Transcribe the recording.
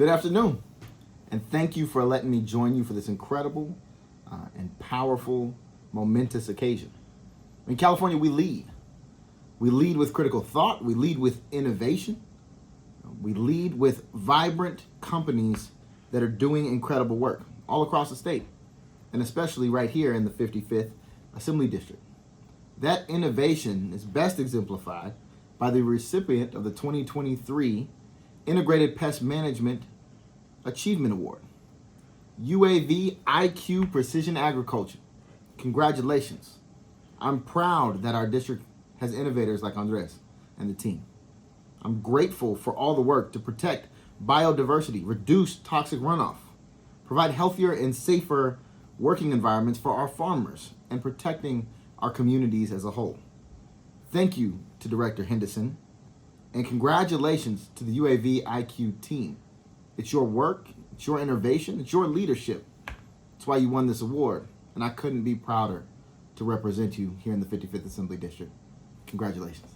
Good afternoon, and thank you for letting me join you for this incredible and powerful, momentous occasion. In California, we lead. We lead with critical thought. We lead with innovation. We lead with vibrant companies that are doing incredible work all across the state, and especially right here in the 55th Assembly District. That innovation is best exemplified by the recipient of the 2023 Integrated Pest Management Achievement Award, UAV IQ Precision Agriculture. Congratulations. I'm proud that our district has innovators like Andres and the team. I'm grateful for all the work to protect biodiversity, reduce toxic runoff, provide healthier and safer working environments for our farmers, and protecting our communities as a whole. Thank you to Director Henderson, and congratulations to the UAV IQ team. It's your work, it's your innovation, it's your leadership. That's why you won this award, and I couldn't be prouder to represent you here in the 55th Assembly District. Congratulations.